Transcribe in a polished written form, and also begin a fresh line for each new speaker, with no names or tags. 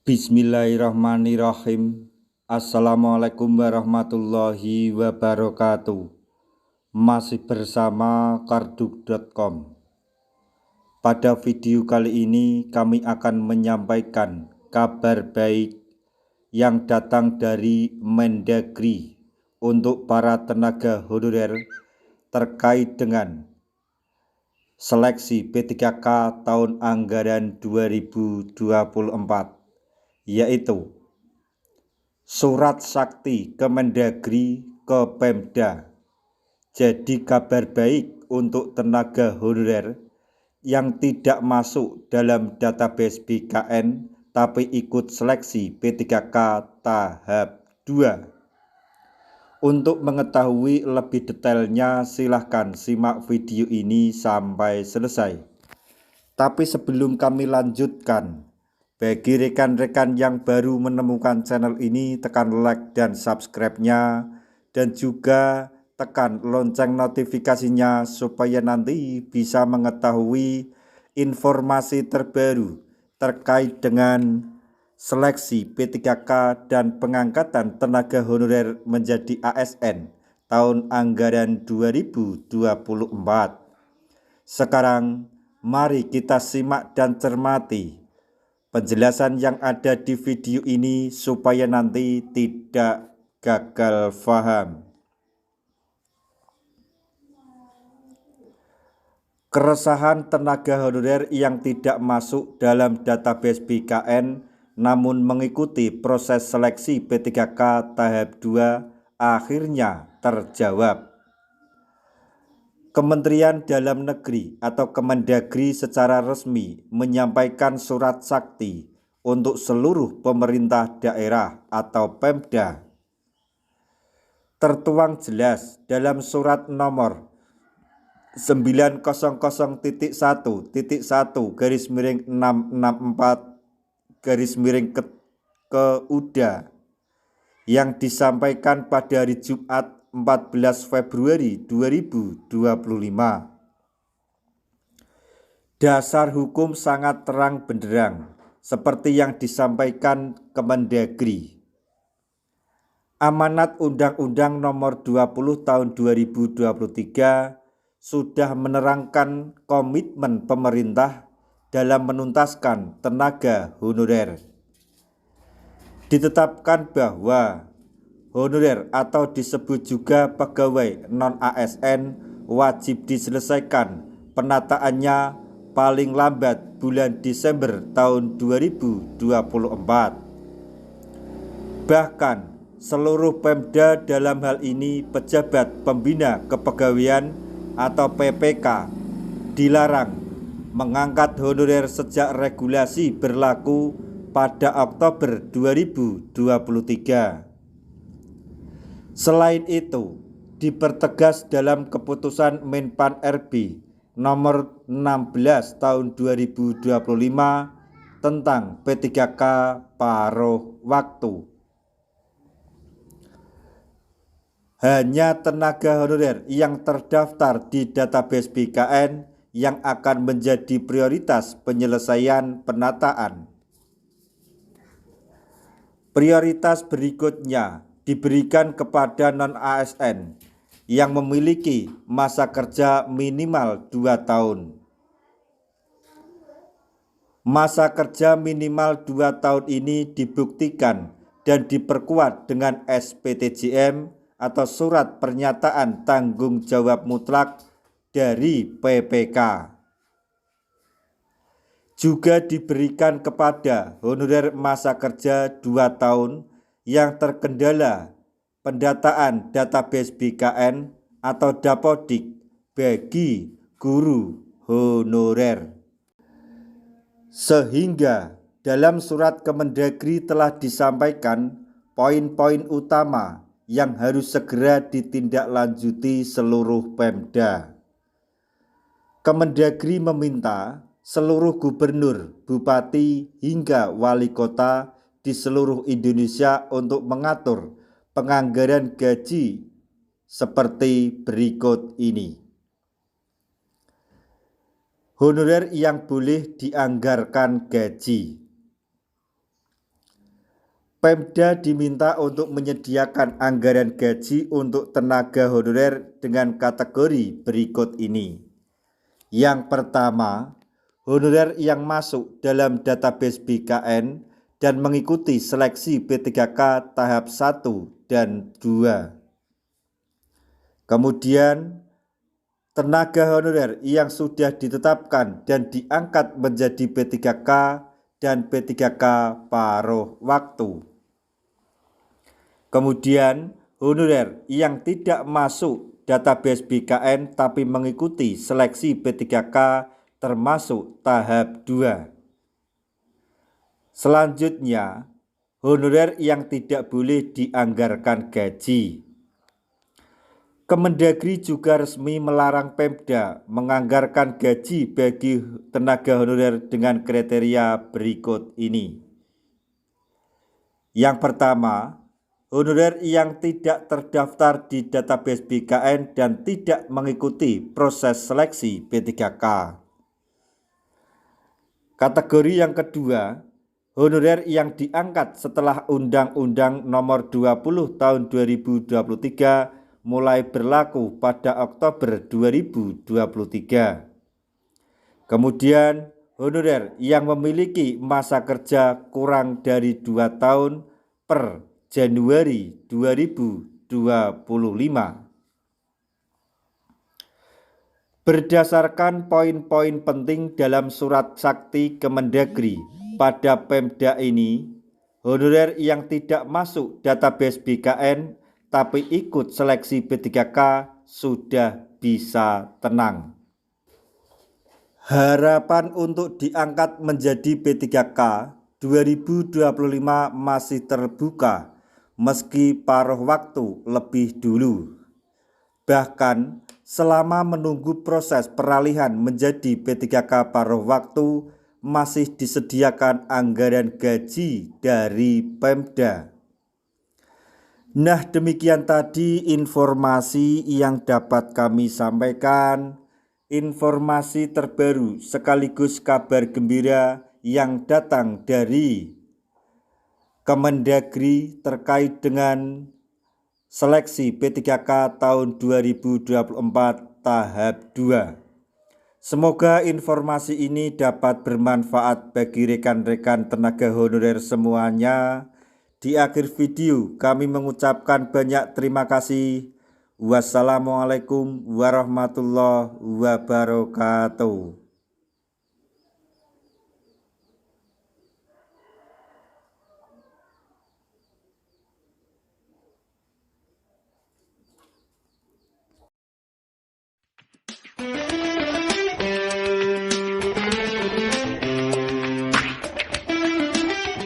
Bismillahirrahmanirrahim. Assalamualaikum warahmatullahi wabarakatuh. Masih bersama karduk.com. Pada video kali ini kami akan menyampaikan kabar baik yang datang dari Mendagri untuk para tenaga honorer terkait dengan seleksi P3K tahun anggaran 2024, yaitu surat sakti Kemendagri ke Pemda. Jadi kabar baik untuk tenaga honorer yang tidak masuk dalam database BKN tapi ikut seleksi P3K tahap 2. Untuk mengetahui lebih detailnya silahkan simak video ini sampai selesai. Tapi sebelum kami lanjutkan, bagi rekan-rekan yang baru menemukan channel ini, tekan like dan subscribe-nya, dan juga tekan lonceng notifikasinya supaya nanti bisa mengetahui informasi terbaru terkait dengan seleksi P3K dan pengangkatan tenaga honorer menjadi ASN tahun anggaran 2024. Sekarang mari kita simak dan cermati penjelasan yang ada di video ini supaya nanti tidak gagal paham. Keresahan tenaga honorer yang tidak masuk dalam database BKN namun mengikuti proses seleksi P3K tahap 2 akhirnya terjawab. Kementerian Dalam Negeri atau Kemendagri secara resmi menyampaikan surat sakti untuk seluruh pemerintah daerah atau Pemda. Tertuang jelas dalam surat nomor 900-664-664 yang disampaikan pada hari Jumat 14 Februari 2025. Dasar hukum sangat terang benderang seperti yang disampaikan Kemendagri. Amanat Undang-Undang Nomor 20 Tahun 2023 sudah menerangkan komitmen pemerintah dalam menuntaskan tenaga honorer. Ditetapkan bahwa honorer atau disebut juga pegawai non-ASN wajib diselesaikan penataannya paling lambat bulan Desember tahun 2024. Bahkan seluruh Pemda dalam hal ini pejabat pembina kepegawaian atau PPK dilarang mengangkat honorer sejak regulasi berlaku pada Oktober 2023. Selain itu, dipertegas dalam keputusan Menpan RB nomor 16 tahun 2025 tentang P3K paruh waktu. Hanya tenaga honorer yang terdaftar di database BKN yang akan menjadi prioritas penyelesaian penataan. Prioritas berikutnya diberikan kepada non-ASN yang memiliki masa kerja minimal 2 tahun. Masa kerja minimal 2 tahun ini dibuktikan dan diperkuat dengan SPTJM atau surat pernyataan tanggung jawab mutlak dari PPK. Juga diberikan kepada honorer masa kerja 2 tahun yang terkendala pendataan database BKN atau Dapodik bagi guru honorer. Sehingga dalam surat Kemendagri telah disampaikan poin-poin utama yang harus segera ditindaklanjuti seluruh Pemda. Kemendagri meminta seluruh gubernur, bupati, hingga wali kota di seluruh Indonesia untuk mengatur penganggaran gaji seperti berikut ini. Honorer yang boleh dianggarkan gaji. Pemda diminta untuk menyediakan anggaran gaji untuk tenaga honorer dengan kategori berikut ini. Yang pertama, honorer yang masuk dalam database BKN dan mengikuti seleksi P3K tahap 1 dan 2. Kemudian, tenaga honorer yang sudah ditetapkan dan diangkat menjadi P3K dan P3K paruh waktu. Kemudian, honorer yang tidak masuk database BKN tapi mengikuti seleksi P3K termasuk tahap 2. Selanjutnya, honorer yang tidak boleh dianggarkan gaji. Kemendagri juga resmi melarang Pemda menganggarkan gaji bagi tenaga honorer dengan kriteria berikut ini. Yang pertama, honorer yang tidak terdaftar di database BKN dan tidak mengikuti proses seleksi P3K. Kategori yang kedua, honorer yang diangkat setelah Undang-Undang Nomor 20 Tahun 2023 mulai berlaku pada Oktober 2023. Kemudian, honorer yang memiliki masa kerja kurang dari 2 tahun per Januari 2025. Berdasarkan poin-poin penting dalam surat sakti Kemendagri pada Pemda ini, honorer yang tidak masuk database BKN tapi ikut seleksi P3K sudah bisa tenang. Harapan untuk diangkat menjadi P3K 2025 masih terbuka meski paruh waktu lebih dulu. Bahkan selama menunggu proses peralihan menjadi P3K paruh waktu masih disediakan anggaran gaji dari Pemda. Nah, demikian tadi informasi yang dapat kami sampaikan. Informasi terbaru sekaligus kabar gembira yang datang dari Kemendagri terkait dengan seleksi P3K tahun 2024 tahap 2. Semoga informasi ini dapat bermanfaat bagi rekan-rekan tenaga honorer semuanya. Di akhir video kami mengucapkan banyak terima kasih. Wassalamualaikum warahmatullahi wabarakatuh.